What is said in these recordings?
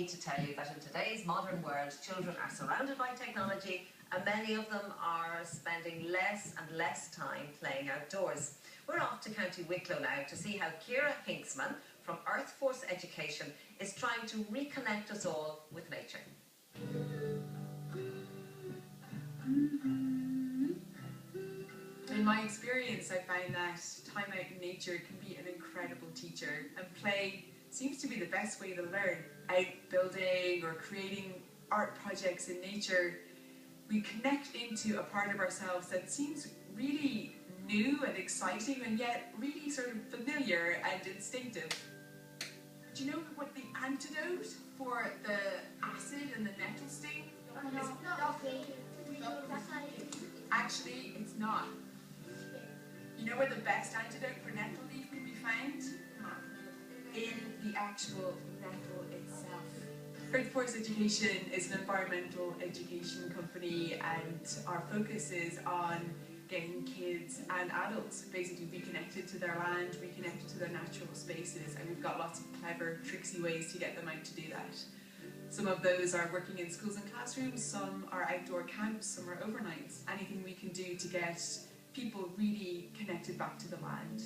need to tell you that in today's modern world, children are surrounded by technology and many of them are spending less and less time playing outdoors. We're off to County Wicklow now to see how Ciara Hinksman from Earth Force Education is trying to reconnect us all with nature. In my experience, I find that time out in nature can be an incredible teacher, and play seems to be the best way to learn. Out building or creating art projects in nature, we connect into a part of ourselves that seems really new and exciting and yet really sort of familiar and instinctive. Do you know what the antidote for the acid and the nettle sting is? Actually, it's not. You know where the best antidote for nettle leaf can be found? In the actual nettle itself. Earth Force Education is an environmental education company, and our focus is on getting kids and adults basically reconnected to their land, reconnected to their natural spaces, and we've got lots of clever, tricksy ways to get them out to do that. Some of those are working in schools and classrooms, some are outdoor camps, some are overnights. Anything we can do to get people really connected back to the land.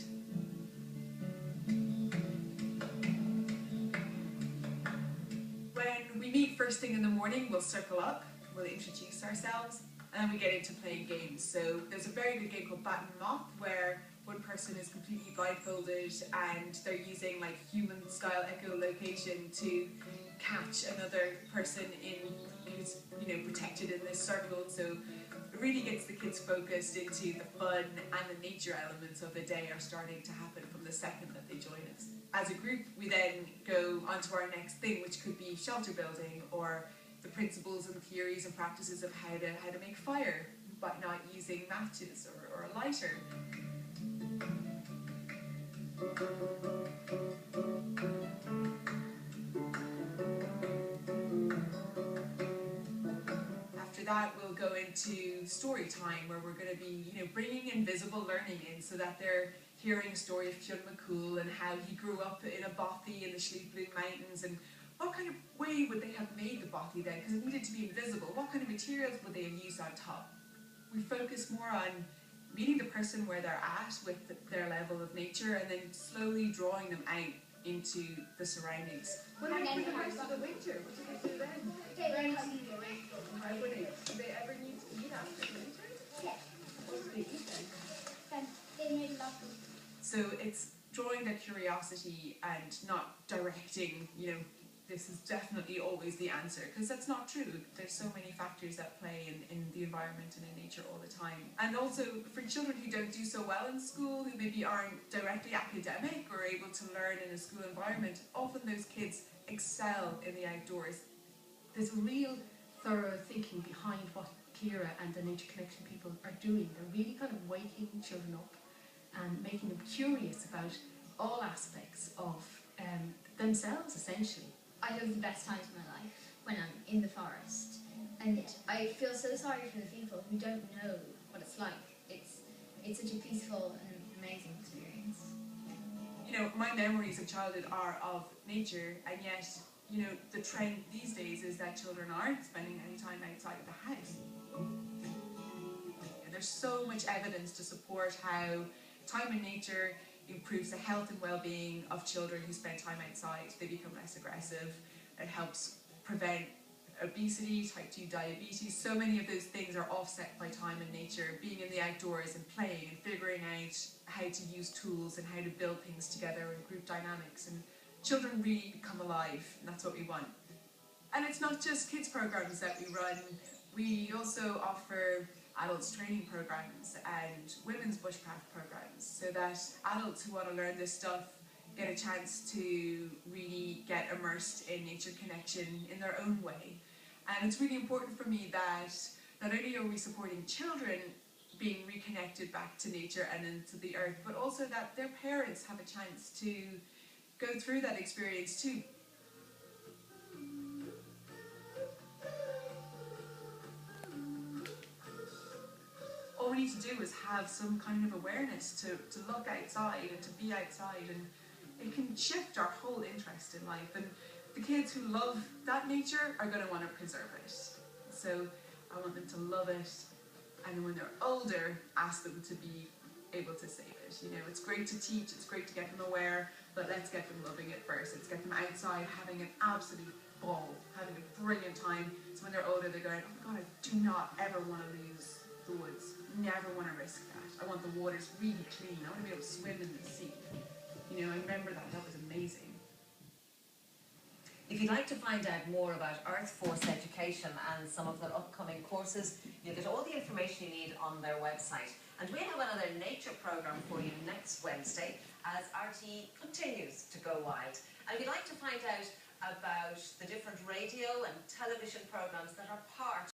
When we meet first thing in the morning, we'll circle up, we'll introduce ourselves, and then we get into playing games. So there's a very good game called Bat and Mop, where one person is completely blindfolded and they're using like human style echolocation to catch another person who's protected in this circle. So it really gets the kids focused into the fun, and the nature elements of the day are starting to happen from the second that they join us. As a group, we then go on to our next thing, which could be shelter building, or the principles and theories and practices of how to make fire by not using matches or a lighter. After that, we'll go into story time, where we're going to be, bringing invisible learning in, so that they're hearing a story of Fionn McCool and how he grew up in a bothy in the Sleeploon Mountains, and what kind of way would they have made the bothy then, because it needed to be invisible. What kind of materials would they have used on top? We focus more on meeting the person where they're at with their level of nature, and then slowly drawing them out into the surroundings. What about for the rest of the winter? What do they do then? Do they ever need to eat after winter? Yes. What do they eat then? They made lots of. So it's drawing their curiosity and not directing, this is definitely always the answer, because that's not true. There's so many factors that play in the environment and in nature all the time. And also for children who don't do so well in school, who maybe aren't directly academic or able to learn in a school environment, often those kids excel in the outdoors. There's a real thorough thinking behind what Ciara and the Nature Connection people are doing. They're really kind of waking children up and making them curious about all aspects of themselves, essentially. I have the best times of my life when I'm in the forest, and I feel so sorry for the people who don't know what it's like. It's such a peaceful and amazing experience. My memories of childhood are of nature, and yet, the trend these days is that children aren't spending any time outside of the house. And there's so much evidence to support how time in nature improves the health and well-being of children who spend time outside. They become less aggressive. It helps prevent obesity, type 2 diabetes. So many of those things are offset by time in nature, being in the outdoors and playing and figuring out how to use tools and how to build things together and group dynamics. And children really become alive, and that's what we want. And it's not just kids programs that we run. We also offer adults training programs and women's bushcraft programs, so that adults who want to learn this stuff get a chance to really get immersed in nature connection in their own way. And it's really important for me that not only are we supporting children being reconnected back to nature and into the earth, but also that their parents have a chance to go through that experience too. All we need to do is have some kind of awareness to look outside and to be outside, and it can shift our whole interest in life. And the kids who love that nature are going to want to preserve it. So I want them to love it, and when they're older, ask them to be able to save it. You know, it's great to teach, it's great to get them aware, but let's get them loving it first. Let's get them outside having an absolute ball, having a brilliant time. So when they're older, they're going, oh my God, I do not ever want to lose the woods. Never want to risk that. I want the waters really clean. I want to be able to swim in the sea. You know, I remember that. That was amazing. If you'd like to find out more about Earth Force education and some of their upcoming courses, you'll get all the information you need on their website. And we'll have another nature programme for you next Wednesday as RTE continues to go wild. And if you'd like to find out about the different radio and television programmes that are part